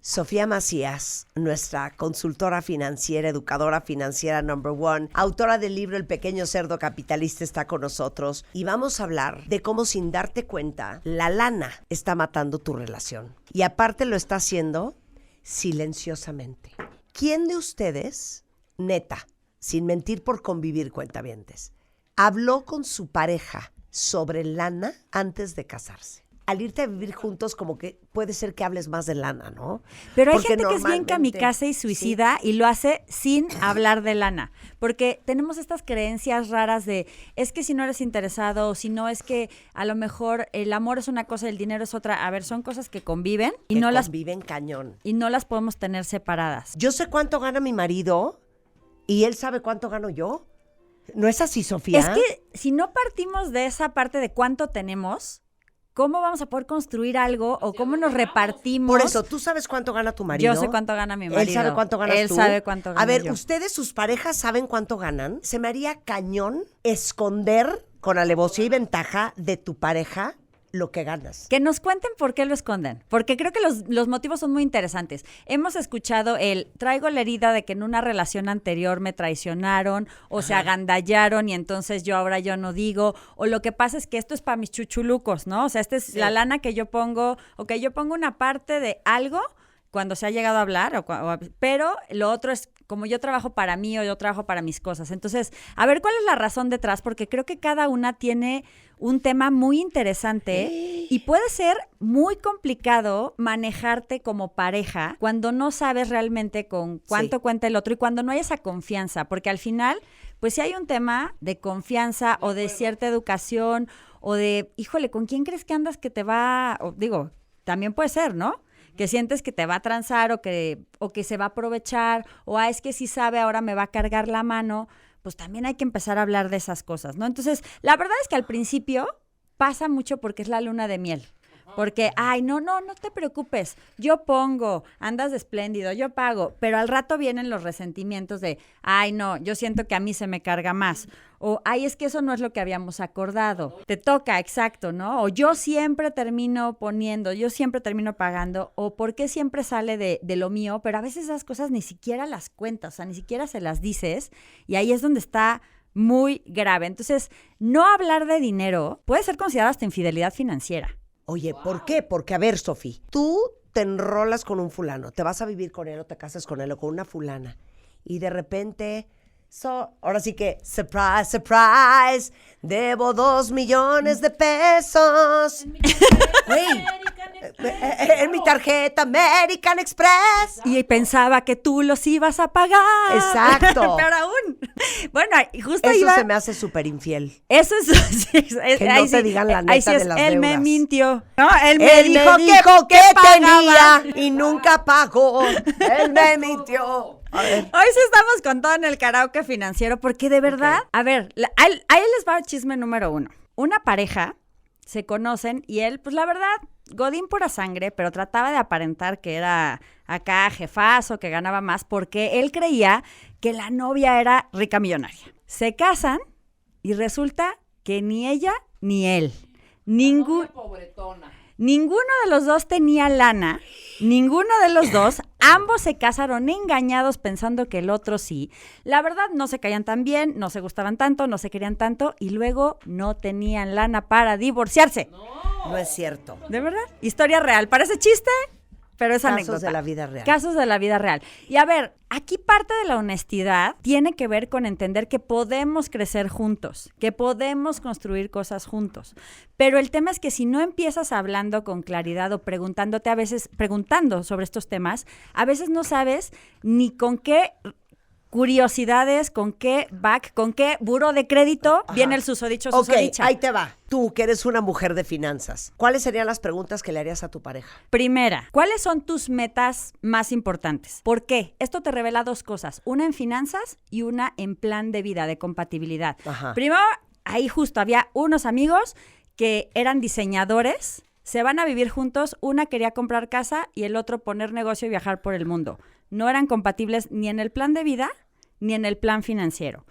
Sofía Macías, nuestra consultora financiera, educadora financiera #1, autora del libro El pequeño cerdo capitalista, está con nosotros y vamos a hablar de cómo, sin darte cuenta, la lana está matando tu relación. Y aparte lo está haciendo silenciosamente. ¿Quién de ustedes, neta, sin mentir por convivir, cuentavientes, habló con su pareja sobre lana antes de casarse? Al irte a vivir juntos, como que puede ser que hables más de lana, ¿no? Pero hay gente que es bien kamikaze y suicida, sí, y lo hace sin hablar de lana. Porque tenemos estas creencias raras de, es que si no eres interesado, o si no es que a lo mejor el amor es una cosa y el dinero es otra. A ver, son cosas que conviven y que no conviven cañón. Y no las podemos tener separadas. Yo sé cuánto gana mi marido y él sabe cuánto gano yo. ¿No es así, Sofía? Es que si no partimos de esa parte de cuánto tenemos, ¿cómo vamos a poder construir algo o cómo nos repartimos? Por eso, ¿tú sabes cuánto gana tu marido? Yo sé cuánto gana mi marido. ¿Él sabe cuánto ganas tú? Él sabe cuánto gana A ver, yo. ¿ustedes, sus parejas, saben cuánto ganan? Se me haría cañón esconder con alevosía y ventaja de tu pareja lo que ganas. Que nos cuenten por qué lo esconden, porque creo que los motivos son muy interesantes. Hemos escuchado traigo la herida de que en una relación anterior me traicionaron o se agandallaron y entonces yo no digo, o lo que pasa es que esto es para mis chuchulucos, ¿no? O sea, esta es la lana que yo pongo, o que yo pongo una parte de algo cuando se ha llegado a hablar, pero lo otro es como yo trabajo para mí o yo trabajo para mis cosas. Entonces, a ver cuál es la razón detrás, porque creo que cada una tiene un tema muy interesante y puede ser muy complicado manejarte como pareja cuando no sabes realmente con cuánto cuenta el otro y cuando no hay esa confianza, porque al final, pues si hay un tema de confianza o de cierta educación o de, híjole, ¿con quién crees que andas que te va? También puede ser, ¿no? Que sientes que te va a transar o que se va a aprovechar, o es que si sabe ahora me va a cargar la mano, pues también hay que empezar a hablar de esas cosas, ¿no? Entonces, la verdad es que al principio pasa mucho porque es la luna de miel. Porque, no te preocupes, yo pongo, andas de espléndido, yo pago, pero al rato vienen los resentimientos de, no, yo siento que a mí se me carga más, o, es que eso no es lo que habíamos acordado, te toca, exacto, ¿no? O yo siempre termino poniendo, yo siempre termino pagando, o ¿por qué siempre sale de lo mío? Pero a veces esas cosas ni siquiera las cuentas, o sea, ni siquiera se las dices, y ahí es donde está muy grave. Entonces, no hablar de dinero puede ser considerado hasta infidelidad financiera. Oye, ¿por qué? Porque, a ver, Sofi, tú te enrolas con un fulano, te vas a vivir con él o te casas con él o con una fulana y de repente, ahora sí que, surprise, surprise, debo 2 millones de pesos. En mi tarjeta American Express. Y pensaba que tú los ibas a pagar. Exacto. Pero aún. Bueno, justo eso se me hace súper infiel. Eso es. Que no te digan la neta de las deudas. Él me mintió. ¿No? Él me dijo que tenía y nunca pagó. Él me mintió. Hoy sí estamos con todo en el karaoke financiero, porque de verdad, a ver, ahí les va el chisme número 1. Una pareja se conocen y él, pues la verdad, godín pura sangre, pero trataba de aparentar que era acá jefazo, que ganaba más, porque él creía que la novia era rica millonaria. Se casan y resulta que ni ella ni él, ninguno de los dos tenía lana, ninguno de los dos, ambos se casaron engañados pensando que el otro sí. La verdad, no se caían tan bien, no se gustaban tanto, no se querían tanto y luego no tenían lana para divorciarse. No es cierto. ¿De verdad? Historia real. Parece chiste, pero es anécdota. Casos de la vida real. Casos de la vida real. Y a ver, aquí parte de la honestidad tiene que ver con entender que podemos crecer juntos, que podemos construir cosas juntos. Pero el tema es que si no empiezas hablando con claridad o preguntando sobre estos temas, a veces no sabes ni con qué curiosidades, con qué buro de crédito viene el susodicho, susodicha. Ok, ahí te va. Tú, que eres una mujer de finanzas, ¿cuáles serían las preguntas que le harías a tu pareja? Primera, ¿cuáles son tus metas más importantes? ¿Por qué? Esto te revela 2 cosas, una en finanzas y una en plan de vida, de compatibilidad. Ajá. Primero, ahí justo había unos amigos que eran diseñadores, se van a vivir juntos, una quería comprar casa y el otro poner negocio y viajar por el mundo. No eran compatibles ni en el plan de vida ni en el plan financiero.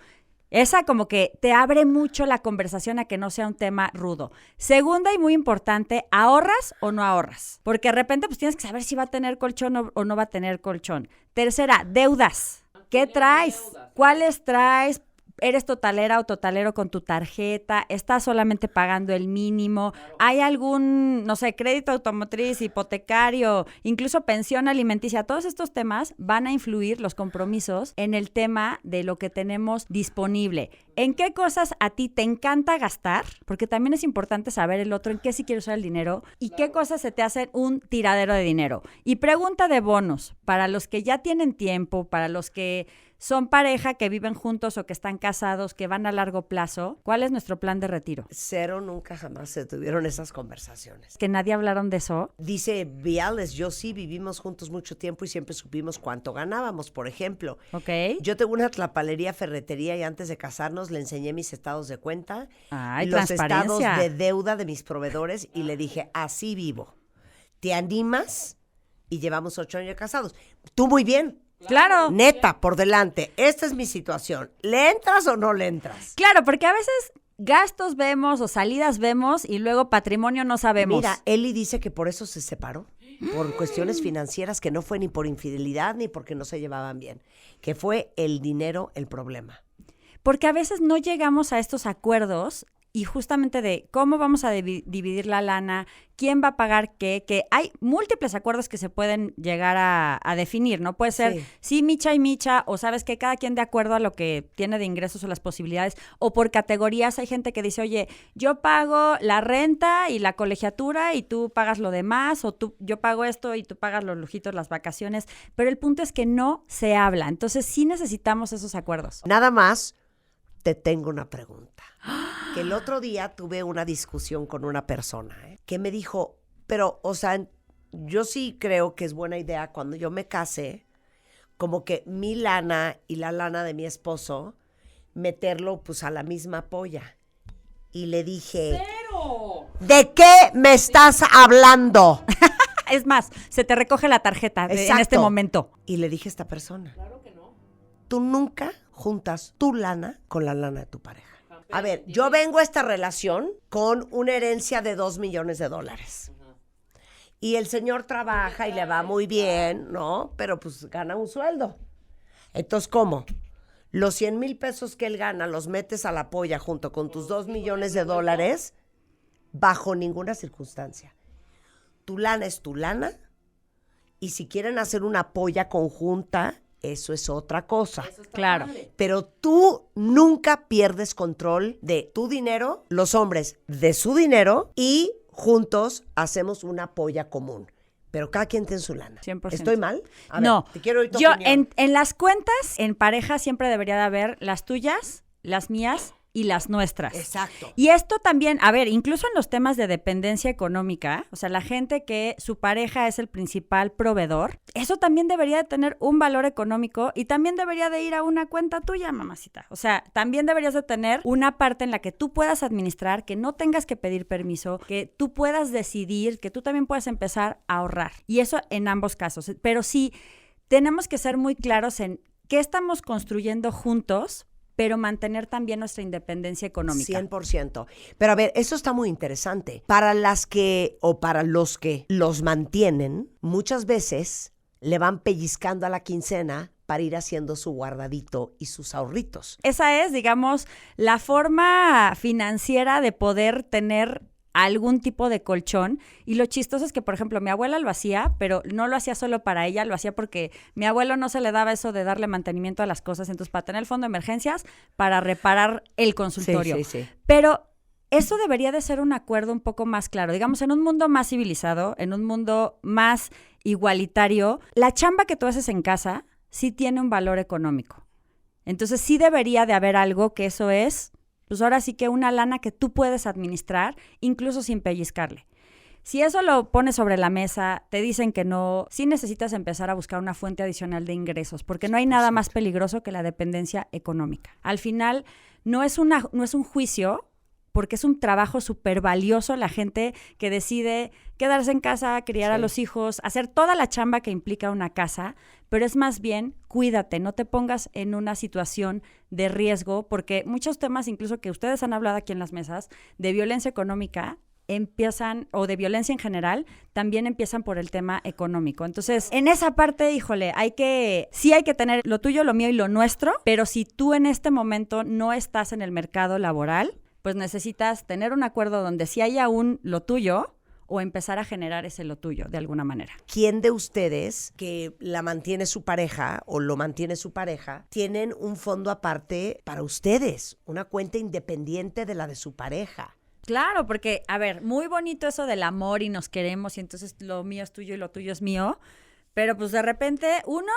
Esa como que te abre mucho la conversación a que no sea un tema rudo. Segunda y muy importante, ¿ahorras o no ahorras? Porque de repente pues tienes que saber si va a tener colchón o no va a tener colchón. Tercera, deudas. ¿Qué traes? ¿Cuáles traes? ¿Eres totalera o totalero con tu tarjeta? ¿Estás solamente pagando el mínimo? ¿Hay algún, no sé, crédito automotriz, hipotecario, incluso pensión alimenticia? Todos estos temas van a influir, los compromisos, en el tema de lo que tenemos disponible. ¿En qué cosas a ti te encanta gastar? Porque también es importante saber el otro en qué sí quiere usar el dinero y qué cosas se te hacen un tiradero de dinero. Y pregunta de bonus, para los que ya tienen tiempo, para los que son pareja que viven juntos o que están casados, que van a largo plazo, ¿cuál es nuestro plan de retiro? Cero, nunca jamás se tuvieron esas conversaciones. ¿Que nadie hablaron de eso? Dice Viales, yo sí vivimos juntos mucho tiempo y siempre supimos cuánto ganábamos, por ejemplo. Ok. Yo tengo una tlapalería, ferretería y antes de casarnos le enseñé mis estados de cuenta, Ay, los estados transparencia. de deuda de mis proveedores y le dije, así vivo. ¿Te animas? Y llevamos 8 años casados. Tú muy bien. Claro. Neta, por delante. Esta es mi situación. ¿Le entras o no le entras? Claro, porque a veces gastos vemos o salidas vemos y luego patrimonio no sabemos. Mira, Eli dice que por eso se separó. Por cuestiones financieras, que no fue ni por infidelidad ni porque no se llevaban bien. Que fue el dinero el problema. Porque a veces no llegamos a estos acuerdos y justamente de cómo vamos a dividir la lana, quién va a pagar qué, que hay múltiples acuerdos que se pueden llegar a definir, ¿no? Puede ser sí, micha y micha, o sabes que cada quien de acuerdo a lo que tiene de ingresos o las posibilidades, o por categorías. Hay gente que dice, oye, yo pago la renta y la colegiatura y tú pagas lo demás, o yo pago esto y tú pagas los lujitos, las vacaciones, pero el punto es que no se habla. Entonces sí necesitamos esos acuerdos. Nada más te tengo una pregunta. Que el otro día tuve una discusión con una persona, que me dijo, pero, o sea, yo sí creo que es buena idea cuando yo me case, como que mi lana y la lana de mi esposo, meterlo pues a la misma polla. Y le dije, ¡cero! ¿De qué me estás hablando? Es más, se te recoge la tarjeta en este momento. Y le dije a esta persona, claro que no. Tú nunca juntas tu lana con la lana de tu pareja. A ver, yo vengo a esta relación con una herencia de $2 millones. Y el señor trabaja y le va muy bien, ¿no? Pero pues gana un sueldo. Entonces, ¿cómo? Los 100,000 pesos que él gana los metes a la polla junto con tus $2 millones, bajo ninguna circunstancia. Tu lana es tu lana, y si quieren hacer una polla conjunta, eso es otra cosa. Claro. Pero tú nunca pierdes control de tu dinero, los hombres de su dinero, y juntos hacemos una polla común. Pero cada quien tiene su lana. 100%. ¿Estoy mal? A no. ver, te quiero oír tu yo opinión. en las cuentas, en pareja, siempre debería de haber las tuyas, las mías y las nuestras. Exacto. Y esto también, a ver, incluso en los temas de dependencia económica, o sea, la gente que su pareja es el principal proveedor, eso también debería de tener un valor económico y también debería de ir a una cuenta tuya, mamacita. O sea, también deberías de tener una parte en la que tú puedas administrar, que no tengas que pedir permiso, que tú puedas decidir, que tú también puedas empezar a ahorrar. Y eso en ambos casos. Pero sí, tenemos que ser muy claros en qué estamos construyendo juntos, pero mantener también nuestra independencia económica. 100%. Pero a ver, eso está muy interesante. Para las que, o para los que los mantienen, muchas veces le van pellizcando a la quincena para ir haciendo su guardadito y sus ahorritos. Esa es, digamos, la forma financiera de poder tener algún tipo de colchón. Y lo chistoso es que, por ejemplo, mi abuela lo hacía, pero no lo hacía solo para ella, lo hacía porque mi abuelo no se le daba eso de darle mantenimiento a las cosas. Entonces, para tener el fondo de emergencias, para reparar el consultorio. Sí. Pero eso debería de ser un acuerdo un poco más claro. Digamos, en un mundo más civilizado, en un mundo más igualitario, la chamba que tú haces en casa sí tiene un valor económico. Entonces, sí debería de haber algo que eso es, pues ahora sí que una lana que tú puedes administrar, incluso sin pellizcarle. Si eso lo pones sobre la mesa, te dicen que no, sí necesitas empezar a buscar una fuente adicional de ingresos, porque no hay nada más peligroso que la dependencia económica. Al final, no es un juicio porque es un trabajo súper valioso la gente que decide quedarse en casa, criar a los hijos, hacer toda la chamba que implica una casa, pero es más bien cuídate, no te pongas en una situación de riesgo, porque muchos temas, incluso que ustedes han hablado aquí en las mesas, de violencia económica, empiezan, o de violencia en general, también empiezan por el tema económico. Entonces, en esa parte, híjole, sí hay que tener lo tuyo, lo mío y lo nuestro, pero si tú en este momento no estás en el mercado laboral, pues necesitas tener un acuerdo donde sí haya aún lo tuyo o empezar a generar ese lo tuyo de alguna manera. ¿Quién de ustedes que la mantiene su pareja o lo mantiene su pareja tienen un fondo aparte para ustedes, una cuenta independiente de la de su pareja? Claro, porque, a ver, muy bonito eso del amor y nos queremos y entonces lo mío es tuyo y lo tuyo es mío, pero pues de repente, uno,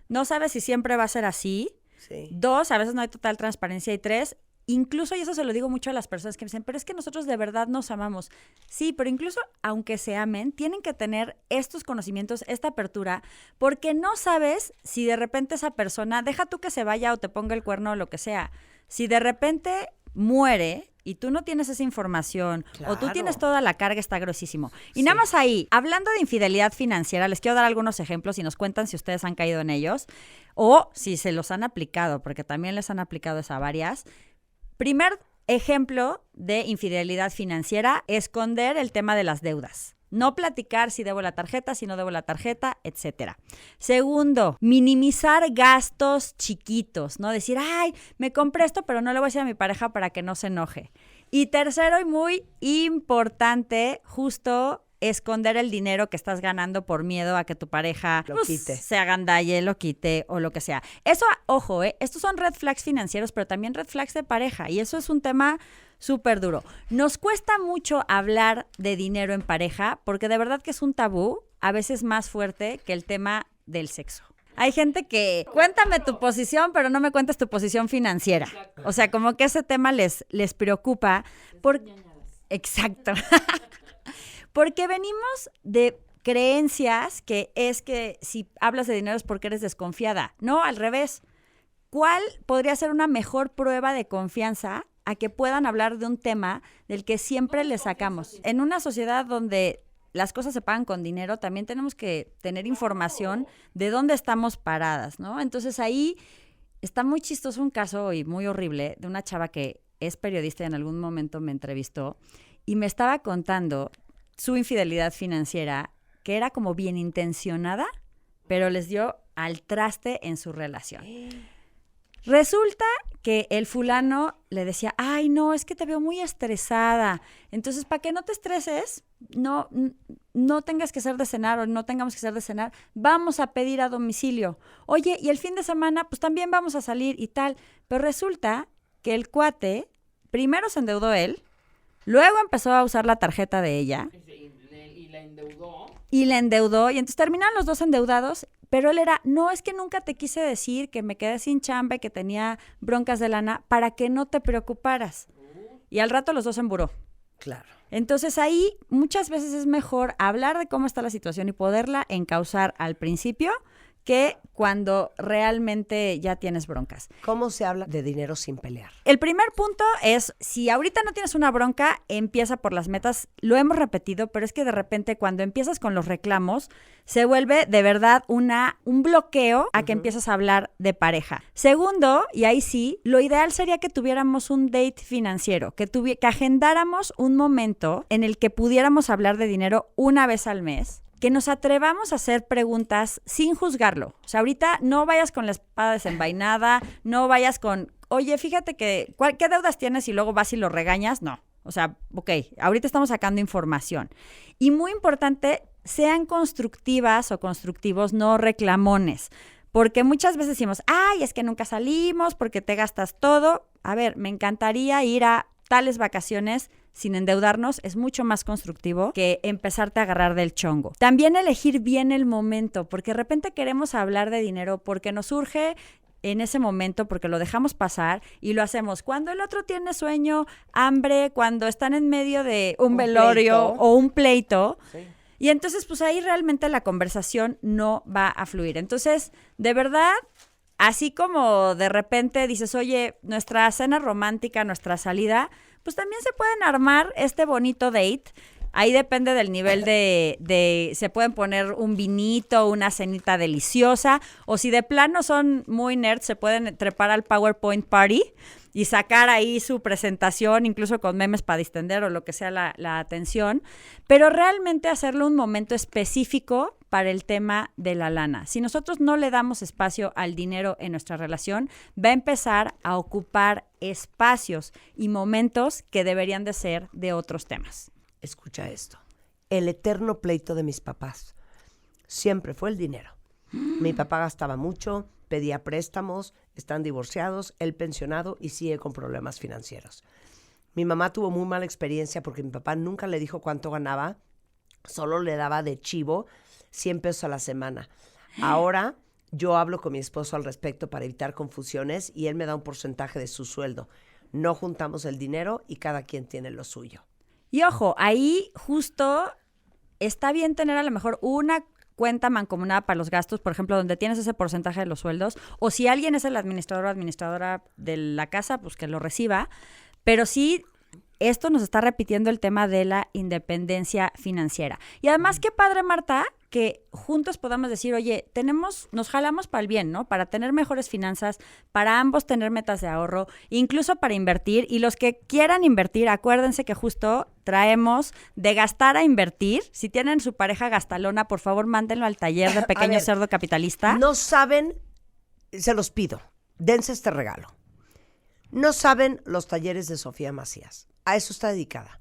no sabe si siempre va a ser así. Sí. Dos, a veces no hay total transparencia. Y tres, incluso, y eso se lo digo mucho a las personas que me dicen, pero es que nosotros de verdad nos amamos. Sí, pero incluso aunque se amen, tienen que tener estos conocimientos, esta apertura, porque no sabes si de repente esa persona, deja tú que se vaya o te ponga el cuerno o lo que sea, si de repente muere y tú no tienes esa información, claro, o tú tienes toda la carga, está gruesísimo. Y nada más ahí, hablando de infidelidad financiera, les quiero dar algunos ejemplos y nos cuentan si ustedes han caído en ellos o si se los han aplicado, porque también les han aplicado esa varias. Primer ejemplo de infidelidad financiera, esconder el tema de las deudas. No platicar si debo la tarjeta, si no debo la tarjeta, etcétera. Segundo, minimizar gastos chiquitos, ¿no? Decir, ay, me compré esto, pero no le voy a decir a mi pareja para que no se enoje. Y tercero, y muy importante, justo esconder el dinero que estás ganando por miedo a que tu pareja lo quite, se agandalle, lo quite o lo que sea. Eso, ojo, estos son red flags financieros, pero también red flags de pareja. Y eso es un tema súper duro. Nos cuesta mucho hablar de dinero en pareja porque de verdad que es un tabú, a veces más fuerte que el tema del sexo. Hay gente que, cuéntame tu posición, pero no me cuentes tu posición financiera. O sea, como que ese tema les preocupa. Exacto. Porque venimos de creencias que es que si hablas de dinero es porque eres desconfiada. No, al revés. ¿Cuál podría ser una mejor prueba de confianza a que puedan hablar de un tema del que siempre les sacamos? En una sociedad donde las cosas se pagan con dinero, también tenemos que tener información de dónde estamos paradas, ¿no? Entonces ahí está muy chistoso un caso y muy horrible de una chava que es periodista y en algún momento me entrevistó y me estaba contando su infidelidad financiera, que era como bien intencionada, pero les dio al traste en su relación. Resulta que el fulano le decía, ay, no, es que te veo muy estresada. Entonces, para que no te estreses, no tengas que hacer de cenar o no tengamos que hacer de cenar, vamos a pedir a domicilio. Oye, y el fin de semana, pues también vamos a salir y tal. Pero resulta que el cuate, primero se endeudó él, luego empezó a usar la tarjeta de ella. Y la endeudó. Y entonces terminaron los dos endeudados. Pero él era, no, es que nunca te quise decir que me quedé sin chamba y que tenía broncas de lana para que no te preocuparas. Y al rato los dos se emburó. Claro. Entonces ahí muchas veces es mejor hablar de cómo está la situación y poderla encauzar al principio que cuando realmente ya tienes broncas. ¿Cómo se habla de dinero sin pelear? El primer punto es, si ahorita no tienes una bronca, empieza por las metas. Lo hemos repetido, pero es que de repente cuando empiezas con los reclamos, se vuelve de verdad un bloqueo a que empiezas a hablar de pareja. Segundo, y ahí sí, lo ideal sería que tuviéramos un date financiero, que agendáramos un momento en el que pudiéramos hablar de dinero una vez al mes, que nos atrevamos a hacer preguntas sin juzgarlo. O sea, ahorita no vayas con la espada desenvainada, no vayas con, oye, fíjate que, ¿qué deudas tienes? Y luego vas y lo regañas. No. O sea, ok, ahorita estamos sacando información. Y muy importante, sean constructivas o constructivos, no reclamones. Porque muchas veces decimos, ay, es que nunca salimos porque te gastas todo. A ver, me encantaría ir a tales vacaciones sin endeudarnos, es mucho más constructivo que empezarte a agarrar del chongo. También elegir bien el momento, porque de repente queremos hablar de dinero porque nos surge en ese momento, porque lo dejamos pasar y lo hacemos cuando el otro tiene sueño, hambre, cuando están en medio de un velorio o un pleito. Sí. Y entonces, pues ahí realmente la conversación no va a fluir. Entonces, de verdad, así como de repente dices, oye, nuestra cena romántica, nuestra salida, pues también se pueden armar este bonito date. Ahí depende del nivel se pueden poner un vinito, una cenita deliciosa, o si de plano son muy nerds, se pueden trepar al PowerPoint Party y sacar ahí su presentación, incluso con memes para distender o lo que sea la atención, pero realmente hacerlo un momento específico para el tema de la lana. Si nosotros no le damos espacio al dinero en nuestra relación, va a empezar a ocupar espacios y momentos que deberían de ser de otros temas. Escucha esto. El eterno pleito de mis papás siempre fue el dinero. Mi papá gastaba mucho, pedía préstamos, están divorciados, él pensionado y sigue con problemas financieros. Mi mamá tuvo muy mala experiencia porque mi papá nunca le dijo cuánto ganaba, solo le daba de chivo 100 pesos a la semana. Ahora yo hablo con mi esposo al respecto para evitar confusiones y él me da un porcentaje de su sueldo. No juntamos el dinero y cada quien tiene lo suyo. Y ojo, ahí justo está bien tener a lo mejor una cuenta mancomunada para los gastos, por ejemplo, donde tienes ese porcentaje de los sueldos, o si alguien es el administrador o administradora de la casa, pues que lo reciba, pero sí, esto nos está repitiendo el tema de la independencia financiera. Y además, qué padre, Marta, que juntos podamos decir, oye, nos jalamos para el bien, ¿no? Para tener mejores finanzas, para ambos tener metas de ahorro, incluso para invertir. Y los que quieran invertir, acuérdense que justo traemos de gastar a invertir. Si tienen su pareja gastalona, por favor, mándenlo al taller de Pequeño Cerdo Capitalista. No saben, se los pido, dense este regalo. No saben los talleres de Sofía Macías. A eso está dedicada.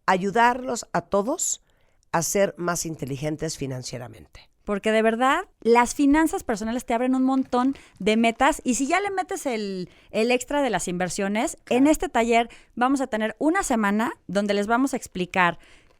Ayudarlos a todos a ser más inteligentes financieramente. Porque de verdad, las finanzas personales te abren un montón de metas y si ya le metes el extra de las inversiones, en este taller vamos a tener una semana donde les vamos a explicar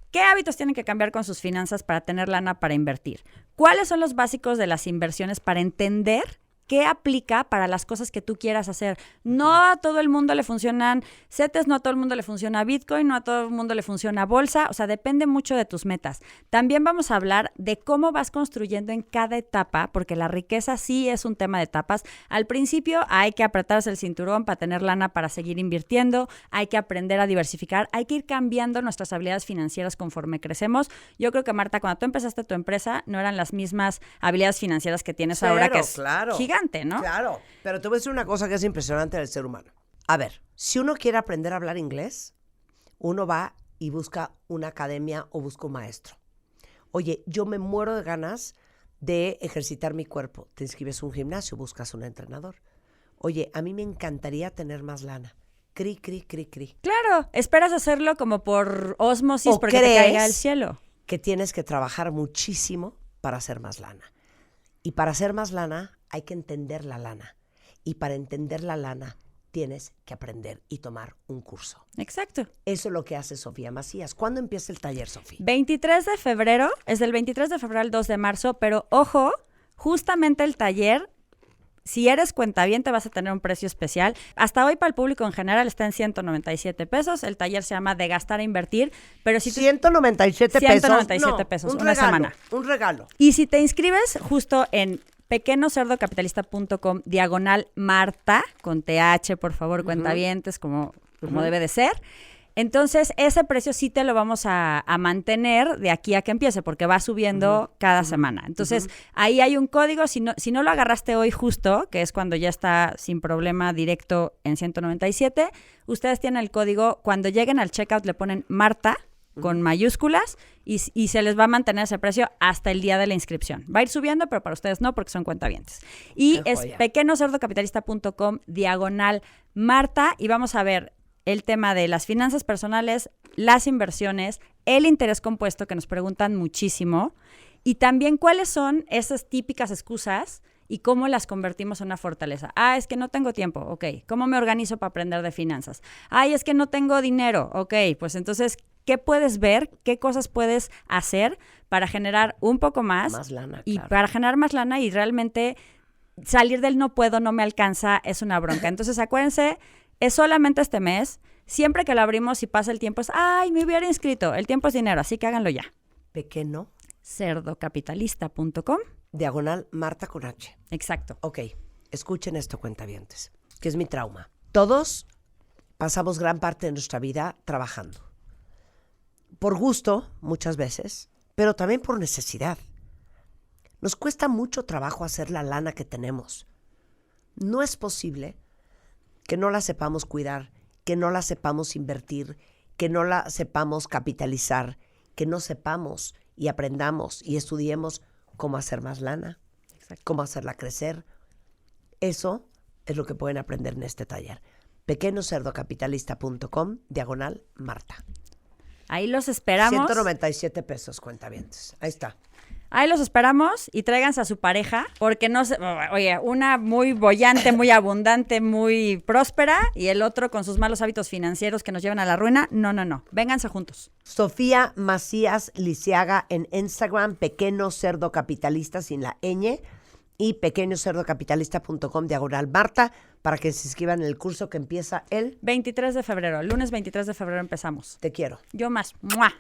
qué hábitos tienen que cambiar con sus finanzas para tener lana para invertir, cuáles son los básicos de las inversiones para entender qué aplica para las cosas que tú quieras hacer. No a todo el mundo le funcionan CETES, no a todo el mundo le funciona Bitcoin, no a todo el mundo le funciona bolsa, o sea, depende mucho de tus metas. También vamos a hablar de cómo vas construyendo en cada etapa, porque la riqueza sí es un tema de etapas. Al principio hay que apretarse el cinturón para tener lana para seguir invirtiendo, hay que aprender a diversificar, hay que ir cambiando nuestras habilidades financieras conforme crecemos. Yo creo que, Marta, cuando tú empezaste tu empresa, no eran las mismas habilidades financieras que tienes ahora, que es gigante, ¿no? Claro, pero te voy a decir una cosa que es impresionante del ser humano. A ver, si uno quiere aprender a hablar inglés, uno va y busca una academia o busca un maestro. Oye, yo me muero de ganas de ejercitar mi cuerpo. Te inscribes a un gimnasio, buscas un entrenador. Oye, a mí me encantaría tener más lana. Cri, cri, cri, cri. Claro, esperas hacerlo como por ósmosis porque te caiga del cielo. Que tienes que trabajar muchísimo para hacer más lana. Y para hacer más lana hay que entender la lana. Y para entender la lana tienes que aprender y tomar un curso. Exacto. Eso es lo que hace Sofía Macías. ¿Cuándo empieza el taller, Sofía? 23 de febrero, es del 23 de febrero al 2 de marzo, pero ojo, justamente el taller, si eres cuentaviente vas a tener un precio especial. Hasta hoy para el público en general está en 197 pesos. El taller se llama De Gastar a Invertir. Pero si 197 pesos. 197 pesos, una semana. Un regalo. Y si te inscribes justo en pequeñocerdocapitalista.com/Marta, con TH, por favor, cuentavientes, como debe de ser. Entonces, ese precio sí te lo vamos a mantener de aquí a que empiece, porque va subiendo cada semana. Entonces, ahí hay un código. Si no lo agarraste hoy justo, que es cuando ya está sin problema directo en 197, ustedes tienen el código. Cuando lleguen al checkout le ponen Marta con mayúsculas y se les va a mantener ese precio hasta el día de la inscripción. Va a ir subiendo, pero para ustedes no, porque son cuentavientes. Y es pequeñocerdocapitalista.com/Marta y vamos a ver el tema de las finanzas personales, las inversiones, el interés compuesto, que nos preguntan muchísimo, y también cuáles son esas típicas excusas y cómo las convertimos en una fortaleza. Es que no tengo tiempo, ok. ¿Cómo me organizo para aprender de finanzas? Es que no tengo dinero, ok. Pues entonces, ¿qué puedes ver? ¿Qué cosas puedes hacer para generar un poco más lana, y claro. para generar más lana y realmente salir del no puedo, no me alcanza, es una bronca? Entonces, acuérdense, es solamente este mes. Siempre que lo abrimos y pasa el tiempo es, me hubiera inscrito. El tiempo es dinero, así que háganlo ya. pequeñocerdocapitalista.com/Marta con H. Exacto. Ok, escuchen esto, cuentavientes, que es mi trauma. Todos pasamos gran parte de nuestra vida trabajando. Por gusto, muchas veces, pero también por necesidad. Nos cuesta mucho trabajo hacer la lana que tenemos. No es posible que no la sepamos cuidar, que no la sepamos invertir, que no la sepamos capitalizar, que no sepamos y aprendamos y estudiemos cómo hacer más lana, cómo hacerla crecer. Eso es lo que pueden aprender en este taller. pequeñocerdocapitalista.com/Marta. Ahí los esperamos. 197 pesos, cuentavientes. Ahí está. Ahí los esperamos y tráiganse a su pareja, porque no sé, oye, una muy boyante, muy abundante, muy próspera, y el otro con sus malos hábitos financieros que nos llevan a la ruina. No. Vénganse juntos. Sofía Macías Lisiaga en Instagram, Pequeño Cerdo Capitalista sin la ñ, y pequeñocerdocapitalista.com/Marta, para que se inscriban en el curso que empieza el 23 de febrero, lunes 23 de febrero empezamos. Te quiero. Yo más. ¡Mua!